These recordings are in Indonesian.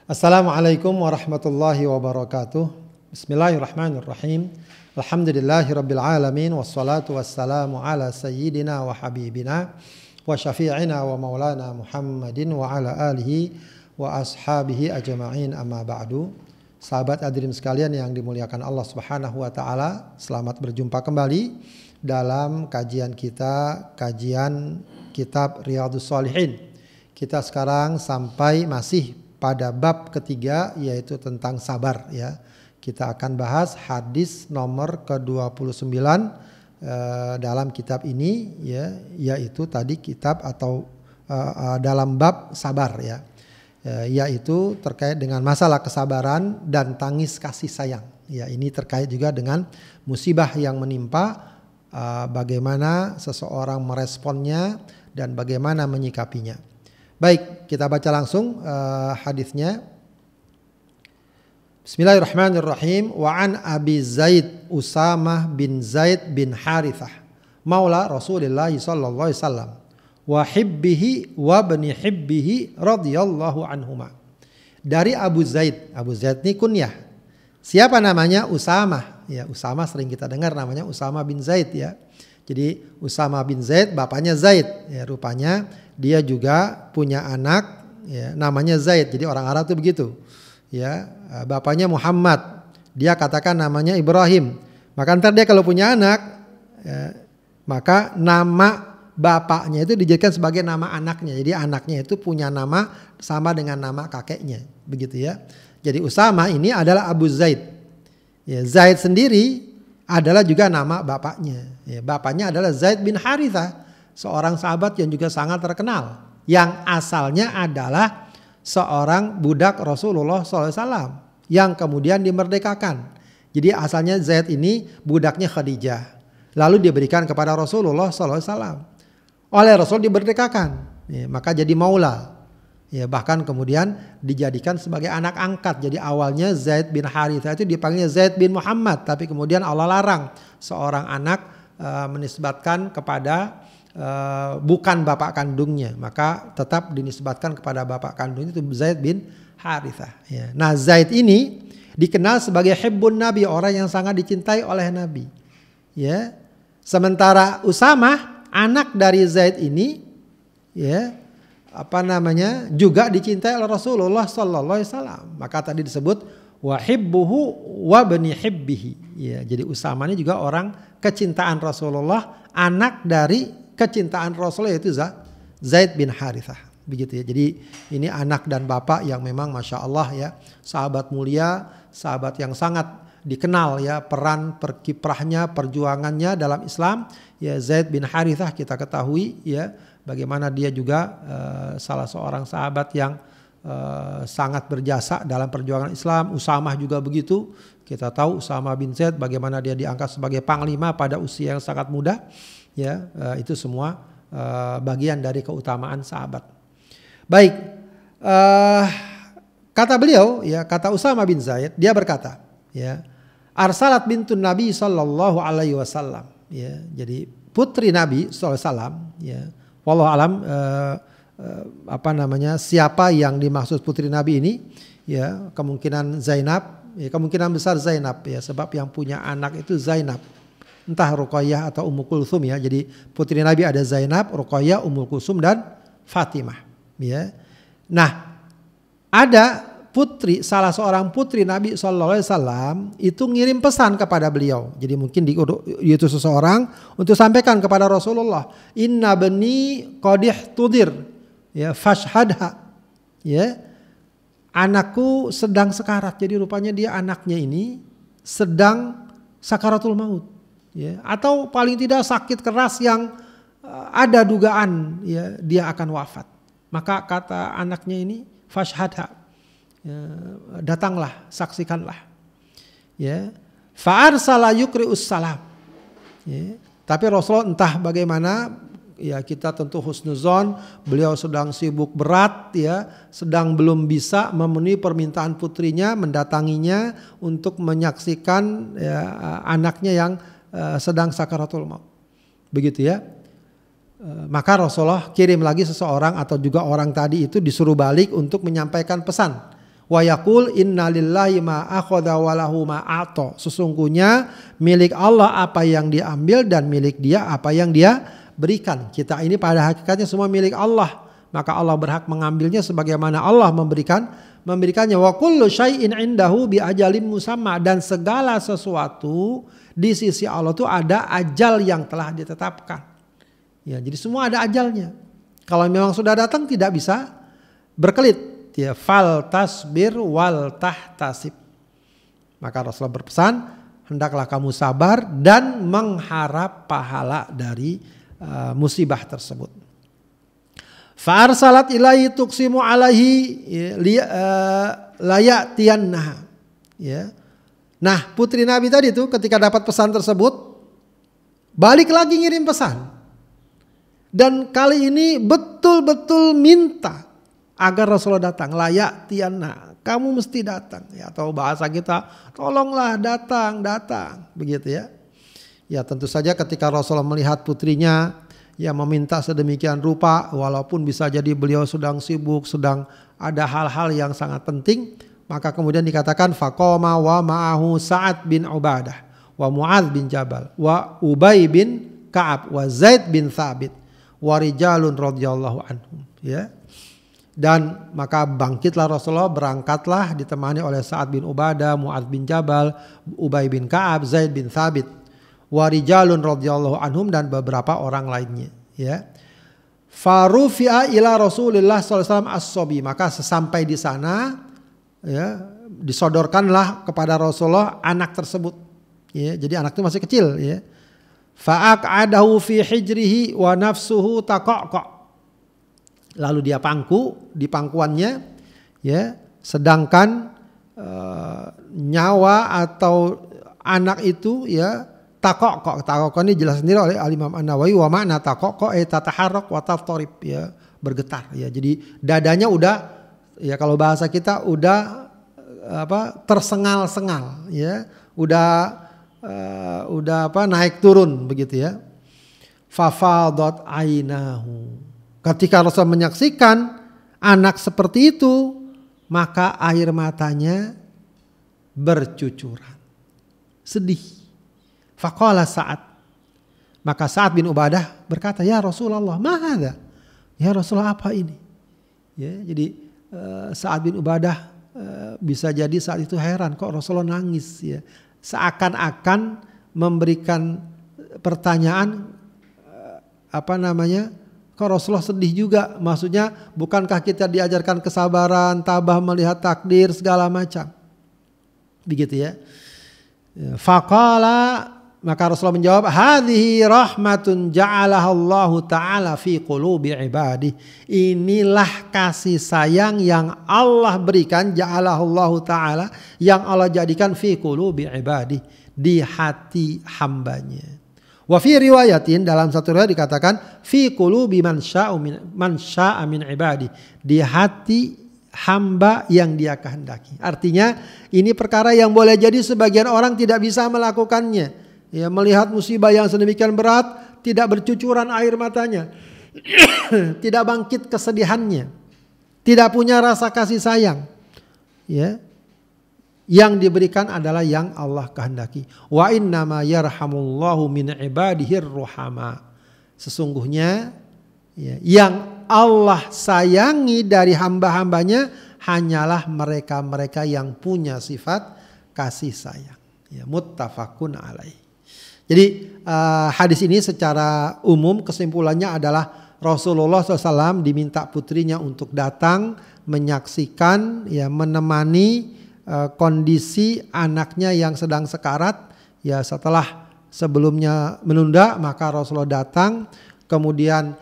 Assalamualaikum warahmatullahi wabarakatuh. Bismillahirrahmanirrahim. Alhamdulillahirabbil alamin wassalatu wassalamu ala sayyidina wa habibina wa syafi'ina wa maulana Muhammadin wa ala alihi wa ashabihi ajma'in, amma ba'du. Sahabat hadirin sekalian yang dimuliakan Allah Subhanahu wa taala, selamat berjumpa kembali dalam kajian kitab Riyadhus Shalihin. Kita sekarang sampai masih pada bab ketiga, yaitu tentang sabar ya. Kita akan bahas hadis nomor ke-29 dalam kitab ini ya, yaitu tadi kitab atau dalam bab sabar ya. Yaitu terkait dengan masalah kesabaran dan tangis kasih sayang. Ya, ini terkait juga dengan musibah yang menimpa, bagaimana seseorang meresponnya dan bagaimana menyikapinya. Baik, kita baca langsung hadisnya. Bismillahirrahmanirrahim. Wa an Abi Zaid Usamah bin Zaid bin Harithah maula Rasulullah sallallahu alaihi wasallam wa hibbihi wa bani hibbihi radhiyallahu anhuma. Dari Abu Zaid. Abu Zaid ini kunyah. Siapa namanya? Usamah. Ya, Usamah sering kita dengar namanya Usamah bin Zaid ya. Jadi Usamah bin Zaid bapaknya Zaid ya, rupanya dia juga punya anak ya, namanya Zaid. Jadi orang Arab tuh begitu ya, bapaknya Muhammad, dia katakan namanya Ibrahim. Maka ntar dia kalau punya anak ya, maka nama bapaknya itu dijadikan sebagai nama anaknya. Jadi anaknya itu punya nama sama dengan nama kakeknya, begitu ya. Jadi Usamah ini adalah Abu Zaid ya. Zaid sendiri adalah juga nama bapaknya ya. Bapaknya adalah Zaid bin Harithah, seorang sahabat yang juga sangat terkenal, yang asalnya adalah seorang budak Rasulullah SAW yang kemudian dimerdekakan. Jadi asalnya Zaid ini budaknya Khadijah, lalu diberikan kepada Rasulullah SAW. Oleh Rasul dimerdekakan ya, maka jadi maula ya, bahkan kemudian dijadikan sebagai anak angkat. Jadi awalnya Zaid bin Harithah itu dipanggilnya Zaid bin Muhammad, tapi kemudian Allah larang seorang anak menisbatkan kepada bukan bapak kandungnya, maka tetap dinisbatkan kepada bapak kandungnya, itu Zaid bin Harithah ya. Nah, Zaid ini dikenal sebagai hibbun Nabi, orang yang sangat dicintai oleh Nabi ya. Sementara Usamah, anak dari Zaid ini ya, juga dicintai oleh Rasulullah sallallahu alaihi wasallam. Maka tadi disebut wa hibbuhu wa bani hibbihi ya. Jadi Usamah ini juga orang kecintaan Rasulullah, anak dari kecintaan Rasulullah, yaitu Zaid bin Harithah, begitu ya. Jadi ini anak dan bapak yang memang masya Allah ya, sahabat mulia, sahabat yang sangat dikenal ya, peran perkiprahnya, perjuangannya dalam Islam ya. Zaid bin Harithah kita ketahui ya, bagaimana dia juga salah seorang sahabat yang sangat berjasa dalam perjuangan Islam. Usamah juga begitu. Kita tahu Usamah bin Zaid bagaimana dia diangkat sebagai panglima pada usia yang sangat muda ya. Itu semua bagian dari keutamaan sahabat. Baik, kata beliau ya, kata Usamah bin Zaid, dia berkata ya, arsalat bintun Nabi sallallahu alaihi wasallam ya. Jadi putri Nabi sallallahu alaihi wasallam ya. Wallahu alam siapa yang dimaksud putri Nabi ini ya, kemungkinan Zainab ya, kemungkinan besar Zainab ya, sebab yang punya anak itu Zainab, entah Ruqayyah atau Ummu Kulsum ya. Jadi putri Nabi ada Zainab, Ruqayyah, Ummu Kulsum dan Fatimah ya. Nah, ada salah seorang putri Nabi SAW itu ngirim pesan kepada beliau. Jadi mungkin diutus seseorang untuk sampaikan kepada Rasulullah, inna bani qadih tudir ya fashhadha ya, anakku sedang sekarat. Jadi rupanya dia anaknya ini sedang sakaratul maut ya, atau paling tidak sakit keras yang ada dugaan ya dia akan wafat. Maka kata anaknya ini fashhadha, datanglah, saksikanlah ya. Fa'arsala yukri'us salam ya. Tapi Rasulullah entah bagaimana ya, kita tentu husnuzon, beliau sedang sibuk berat ya, sedang belum bisa memenuhi permintaan putrinya, mendatanginya untuk menyaksikan ya, anaknya yang sedang sakaratul maut, begitu ya. Maka Rasulullah kirim lagi seseorang atau juga orang tadi itu disuruh balik untuk menyampaikan pesan. Wa yaqul inna lillahi ma akhadha wa lahu ma a'ta. Sesungguhnya milik Allah apa yang diambil dan milik dia apa yang dia berikan. Kita ini pada hakikatnya semua milik Allah. Maka Allah berhak mengambilnya sebagaimana Allah memberikannya. Wa kullu syai'in indahu bi ajalin musamma. Dan segala sesuatu di sisi Allah itu ada ajal yang telah ditetapkan. Ya, jadi semua ada ajalnya. Kalau memang sudah datang tidak bisa berkelit. Ya, fal tasbir wal tahtasib. Maka Rasulullah berpesan, hendaklah kamu sabar dan mengharap pahala dari musibah tersebut. Fa arsalat ilaihi tuqsimu alaihi layatiyannaha. Ya. Nah, putri Nabi tadi itu ketika dapat pesan tersebut balik lagi ngirim pesan. Dan kali ini betul-betul minta agar Rasulullah datang, layak tiana, kamu mesti datang, ya, atau bahasa kita, tolonglah datang, begitu ya. Ya tentu saja ketika Rasulullah melihat putrinya, ya meminta sedemikian rupa, walaupun bisa jadi beliau sedang sibuk, sedang ada hal-hal yang sangat penting, maka kemudian dikatakan faqama wa ma'ahu Sa'ad bin Ubadah, wa Mu'adz bin Jabal, wa Ubay bin Ka'ab, wa Zaid bin Thabit, wa rijalun radhiyallahu anhum, ya. Dan maka bangkitlah Rasulullah, berangkatlah ditemani oleh Sa'ad bin Ubadah, Mu'adz bin Jabal, Ubay bin Ka'ab, Zaid bin Thabit, wa rijalun radhiyallahu anhum, dan beberapa orang lainnya, ya. Farufi'a ila Rasulillah sallallahu alaihi wasallam as-sobi, maka sesampai di sana, ya, disodorkanlah kepada Rasulullah anak tersebut, ya. Jadi anak itu masih kecil, ya. Fa'aq'adahu fi hijrihi wa nafsuhu taqaqa. Lalu dia di pangkuannya, ya, sedangkan nyawa atau anak itu, ya, taqaqa ini jelas sendiri oleh Al-Imam An-Nawawi, wa makna taqaqa tataharrak wa taftarib, ya, bergetar, ya. Jadi dadanya udah, ya, kalau bahasa kita udah tersengal-sengal, ya, udah naik turun begitu, ya. Fafadat ainahu. Ketika Rasul menyaksikan anak seperti itu, maka air matanya bercucuran. Sedih. Faqala Sa'ad. Maka Sa'ad bin Ubadah berkata, ya Rasulullah, ma hadza? Ya Rasulullah, apa ini? Ya, jadi Sa'ad bin Ubadah bisa jadi saat itu heran, kok Rasulullah nangis, ya. Seakan-akan memberikan pertanyaan, kok Rasulullah sedih juga? Maksudnya bukankah kita diajarkan kesabaran, tabah melihat takdir segala macam? Begitu, ya. Faqala, maka Rasulullah menjawab, hadhihi rahmatun ja'alaha Allah Ta'ala fi qulubi ibadih. Inilah kasih sayang yang Allah berikan, ja'alaha Allah Ta'ala, yang Allah jadikan fi qulubi ibadih, di hati hambanya. Wa fi riwayatin, dalam satu riwayat dikatakan fi qulubi man syaa min ibadi, di hati hamba yang dia kehendaki. Artinya ini perkara yang boleh jadi sebagian orang tidak bisa melakukannya. Ya, melihat musibah yang sedemikian berat tidak bercucuran air matanya. Tidak bangkit kesedihannya. Tidak punya rasa kasih sayang. Ya. Yang diberikan adalah yang Allah kehendaki. Wa innama yarhamullahu min ibadihir ruhama. Sesungguhnya, ya, yang Allah sayangi dari hamba-hambanya hanyalah mereka-mereka yang punya sifat kasih sayang. Ya, muttafaqun alaih. Jadi hadis ini secara umum kesimpulannya adalah Rasulullah SAW diminta putrinya untuk datang menyaksikan, ya, menemani kondisi anaknya yang sedang sekarat. Ya, setelah sebelumnya menunda, maka Rasulullah datang, kemudian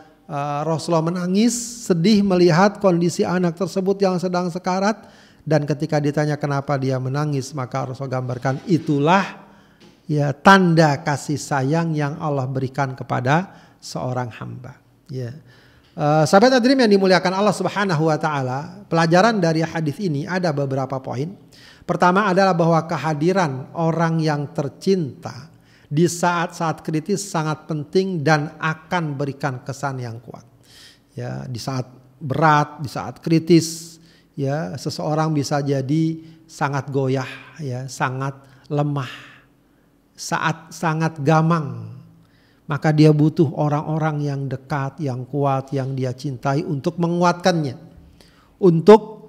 Rasulullah menangis sedih melihat kondisi anak tersebut yang sedang sekarat, dan ketika ditanya kenapa dia menangis, maka Rasulullah gambarkan itulah, ya, tanda kasih sayang yang Allah berikan kepada seorang hamba. Ya. Sahabat hadirin yang dimuliakan Allah Subhanahu wa taala, pelajaran dari hadis ini ada beberapa poin. Pertama adalah bahwa kehadiran orang yang tercinta di saat-saat kritis sangat penting dan akan berikan kesan yang kuat. Ya, di saat berat, di saat kritis, ya seseorang bisa jadi sangat goyah, ya, sangat lemah, sangat gamang. Maka dia butuh orang-orang yang dekat, yang kuat, yang dia cintai untuk menguatkannya, untuk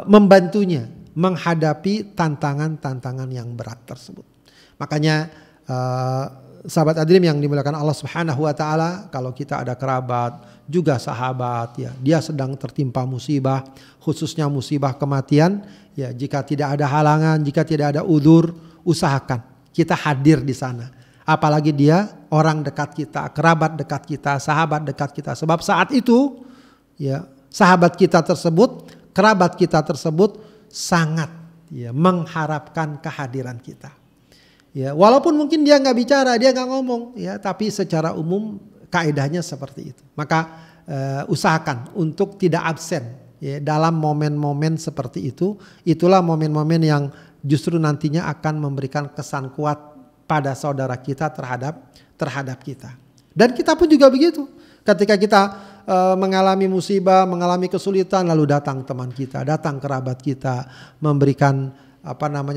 membantunya menghadapi tantangan-tantangan yang berat tersebut. Makanya sahabat Adrim yang dimuliakan Allah Subhanahu wa taala, kalau kita ada kerabat, juga sahabat, ya, dia sedang tertimpa musibah, khususnya musibah kematian, ya, jika tidak ada halangan, jika tidak ada udzur, usahakan kita hadir di sana. Apalagi dia orang dekat kita, kerabat dekat kita, sahabat dekat kita. Sebab saat itu, ya, sahabat kita tersebut, kerabat kita tersebut sangat, ya, mengharapkan kehadiran kita. Ya, walaupun mungkin dia nggak bicara, dia nggak ngomong, ya, tapi secara umum kaidahnya seperti itu. Maka usahakan untuk tidak absen, ya, dalam momen-momen seperti itu. Itulah momen-momen yang justru nantinya akan memberikan kesan kuat pada saudara kita terhadap kita. Dan kita pun juga begitu. Ketika kita mengalami musibah, mengalami kesulitan, lalu datang teman kita, datang kerabat kita, memberikan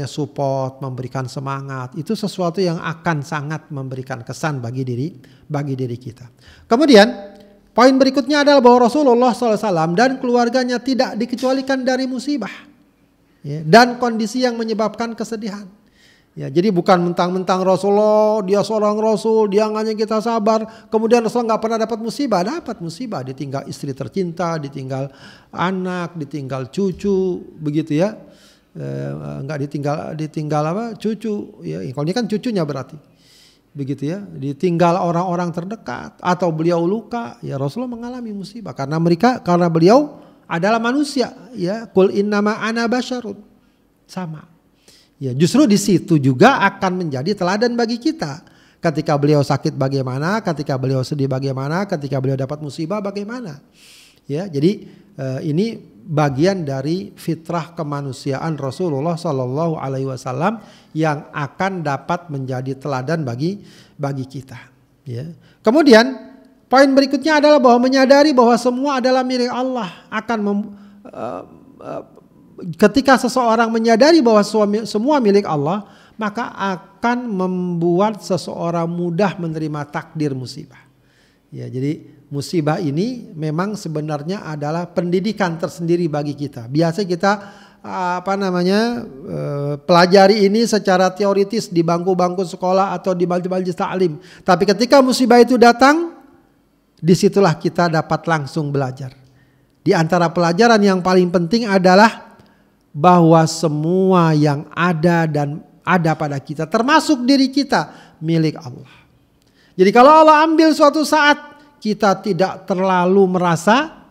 support, memberikan semangat. Itu sesuatu yang akan sangat memberikan kesan bagi diri kita. Kemudian poin berikutnya adalah bahwa Rasulullah SAW dan keluarganya tidak dikecualikan dari musibah, ya, dan kondisi yang menyebabkan kesedihan. Ya, jadi bukan mentang-mentang Rasulullah, dia seorang Rasul, dia hanya kita sabar, kemudian Rasulullah nggak pernah dapat musibah, ditinggal istri tercinta, ditinggal anak, ditinggal cucu, begitu ya. Nggak ditinggal cucu, ya, kalau ini kan cucunya berarti, begitu ya, ditinggal orang-orang terdekat atau beliau luka, ya Rasulullah mengalami musibah karena beliau adalah manusia, ya, qul innama ana basyarun, sama. Ya, justru di situ juga akan menjadi teladan bagi kita. Ketika beliau sakit bagaimana, ketika beliau sedih bagaimana, ketika beliau dapat musibah bagaimana. Ya, jadi ini bagian dari fitrah kemanusiaan Rasulullah Shallallahu Alaihi Wasallam yang akan dapat menjadi teladan bagi kita. Ya. Kemudian poin berikutnya adalah bahwa menyadari bahwa semua adalah milik Allah ketika seseorang menyadari bahwa semua milik Allah, maka akan membuat seseorang mudah menerima takdir musibah. Ya, jadi musibah ini memang sebenarnya adalah pendidikan tersendiri bagi kita. Biasa kita pelajari ini secara teoritis di bangku-bangku sekolah atau di majelis taklim. Tapi ketika musibah itu datang, disitulah kita dapat langsung belajar. Di antara pelajaran yang paling penting adalah bahwa semua yang ada dan ada pada kita, termasuk diri kita, milik Allah. Jadi kalau Allah ambil suatu saat, kita tidak terlalu merasa,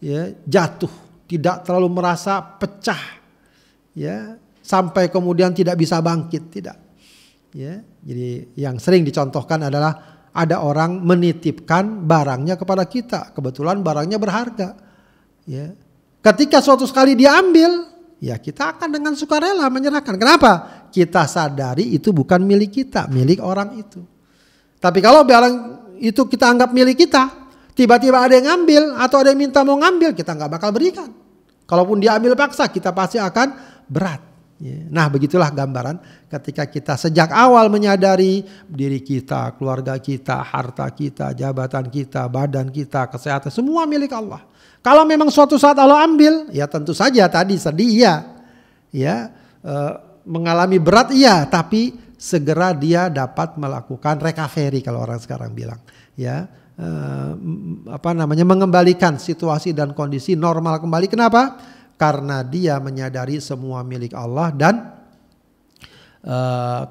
ya, jatuh, tidak terlalu merasa pecah, ya, sampai kemudian tidak bisa bangkit, tidak. Ya, jadi yang sering dicontohkan adalah ada orang menitipkan barangnya kepada kita, kebetulan barangnya berharga, ya. Ketika suatu sekali diambil, ya kita akan dengan sukarela menyerahkan. Kenapa? Kita sadari itu bukan milik kita, milik orang itu. Tapi kalau barang itu kita anggap milik kita, tiba-tiba ada yang ngambil atau ada yang minta mau ngambil, kita nggak bakal berikan. Kalaupun dia ambil paksa, kita pasti akan berat. Nah, begitulah gambaran ketika kita sejak awal menyadari diri kita, keluarga kita, harta kita, jabatan kita, badan kita, kesehatan, semua milik Allah. Kalau memang suatu saat Allah ambil, ya tentu saja tadi sedih ya, mengalami berat iya, tapi segera dia dapat melakukan recovery kalau orang sekarang bilang, ya, mengembalikan situasi dan kondisi normal kembali. Kenapa? Karena dia menyadari semua milik Allah dan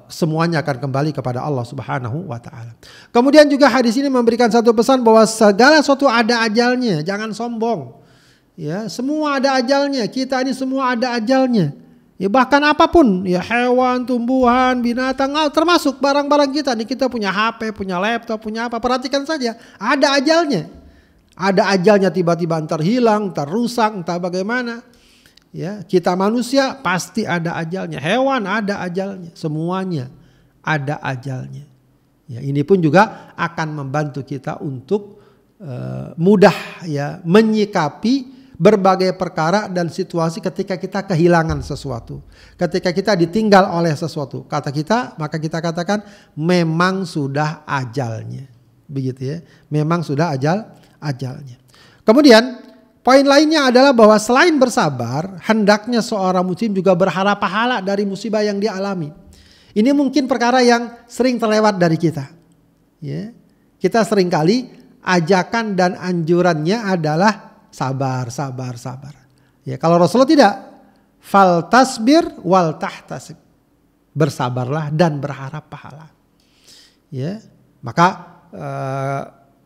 semuanya akan kembali kepada Allah Subhanahu wa taala. Kemudian juga hadis ini memberikan satu pesan bahwa segala sesuatu ada ajalnya, jangan sombong. Ya, semua ada ajalnya, kita ini semua ada ajalnya. Ya, bahkan apapun, ya, hewan, tumbuhan, binatang, termasuk barang-barang kita. Nih kita punya HP, punya laptop, punya apa, perhatikan saja, ada ajalnya. Ada ajalnya, tiba-tiba entar hilang, entar rusak, entah bagaimana. Ya, kita manusia pasti ada ajalnya, hewan ada ajalnya, semuanya ada ajalnya. Ya, ini pun juga akan membantu kita untuk mudah, ya, menyikapi berbagai perkara dan situasi ketika kita kehilangan sesuatu. Ketika kita ditinggal oleh sesuatu. Kata kita, maka kita katakan memang sudah ajalnya. Begitu ya. Memang sudah ajalnya. Kemudian poin lainnya adalah bahwa selain bersabar, hendaknya seorang muslim juga berharap pahala dari musibah yang dia alami. Ini mungkin perkara yang sering terlewat dari kita. Ya. Kita seringkali ajakan dan anjurannya adalah sabar. Ya, kalau Rasulullah tidak, fal tasbir wal tahtasib. Bersabarlah dan berharap pahala. Ya, maka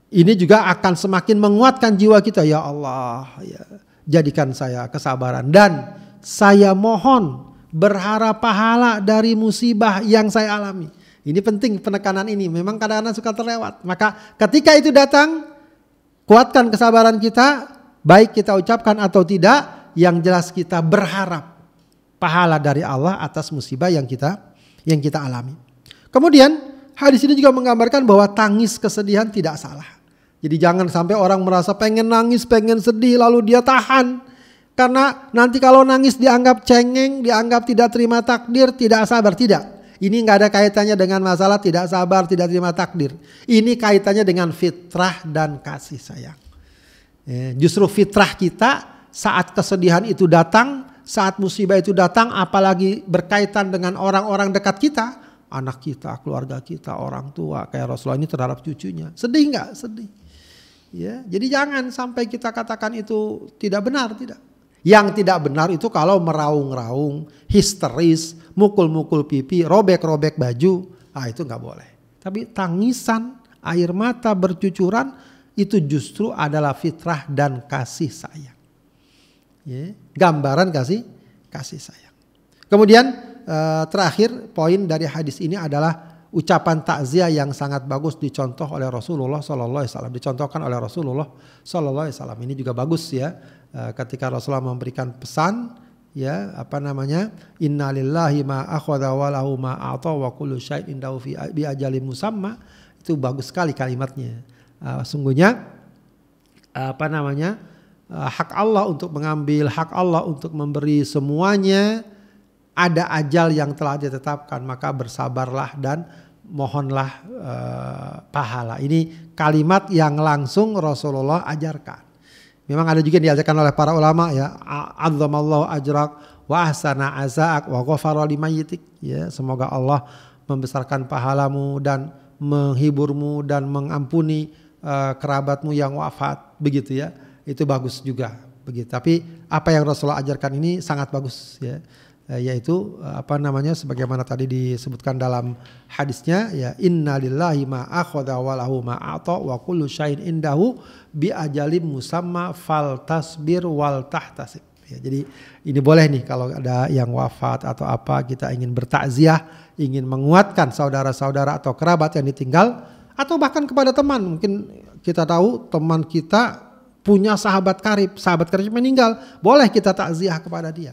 ini juga akan semakin menguatkan jiwa kita. Ya Allah, ya, jadikan saya kesabaran dan saya mohon berharap pahala dari musibah yang saya alami. Ini penting penekanan ini. Memang kadang-kadang suka terlewat. Maka ketika itu datang, kuatkan kesabaran kita. Baik kita ucapkan atau tidak, yang jelas kita berharap pahala dari Allah atas musibah yang kita alami. Kemudian hadis ini juga menggambarkan bahwa tangis kesedihan tidak salah. Jadi jangan sampai orang merasa pengen nangis, pengen sedih lalu dia tahan. Karena nanti kalau nangis dianggap cengeng, dianggap tidak terima takdir, tidak sabar. Tidak. Ini nggak ada kaitannya dengan masalah tidak sabar, tidak terima takdir. Ini kaitannya dengan fitrah dan kasih sayang. Justru fitrah kita saat kesedihan itu datang, saat musibah itu datang, apalagi berkaitan dengan orang-orang dekat kita, anak kita, keluarga kita, orang tua, kayak Rasulullah ini terhadap cucunya. Sedih nggak? Sedih. Ya, jadi jangan sampai kita katakan itu tidak benar, tidak. Yang tidak benar itu kalau meraung-raung, histeris, mukul-mukul pipi, robek-robek baju, itu nggak boleh. Tapi tangisan, air mata bercucuran, itu justru adalah fitrah dan kasih sayang. Ya, gambaran kasih sayang. Kemudian terakhir poin dari hadis ini adalah ucapan takziah yang sangat bagus dicontoh oleh Rasulullah SAW. Dicontohkan oleh Rasulullah SAW. Ini juga bagus ya. Ketika Rasulullah memberikan pesan, ya inna lillahi ma akhadha wa lahu ma a'ta wa kullu syai'in indahu bi ajalin musamma. Itu bagus sekali kalimatnya. Sungguhnya hak Allah untuk mengambil, hak Allah untuk memberi, semuanya ada ajal yang telah ditetapkan, maka bersabarlah dan mohonlah pahala. Ini kalimat yang langsung Rasulullah ajarkan. Memang ada juga yang diajarkan oleh para ulama ya, azzamallahu ajrak wa ahsana azaak wa ghafara limayyitik. Ya, semoga Allah membesarkan pahalamu dan menghiburmu dan mengampuni kerabatmu yang wafat, begitu ya. Itu bagus juga begitu. Tapi apa yang Rasulullah ajarkan ini sangat bagus ya. Yaitu sebagaimana tadi disebutkan dalam hadisnya ya, inna lillahi ma akhadha wa lahu ma a'ta wa kullu syai'in indahu bi ajalim musamma fal tasbir wal tahtasib. Ya, jadi ini boleh nih kalau ada yang wafat atau apa, kita ingin bertakziah, ingin menguatkan saudara-saudara atau kerabat yang ditinggal, atau bahkan kepada teman. Mungkin kita tahu teman kita punya sahabat karib meninggal, boleh kita takziah kepada dia.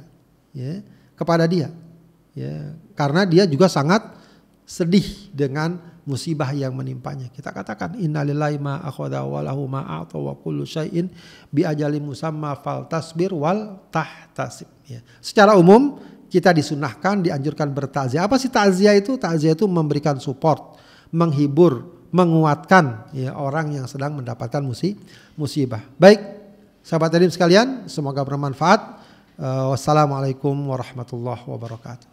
Ya, kepada dia. Ya, karena dia juga sangat sedih dengan musibah yang menimpanya. Kita katakan innalillahi ma akhadha wa lahu ma a'ta wa kullu syai'in bi ajalin musamma fal tasbir wal tahtasib. Ya. Secara umum kita disunahkan, dianjurkan bertakziah. Apa sih takziah itu? Takziah itu memberikan support, menghibur, menguatkan ya orang yang sedang mendapatkan musibah. Baik, sahabat Alim sekalian, semoga bermanfaat. Wassalamualaikum warahmatullahi wabarakatuh.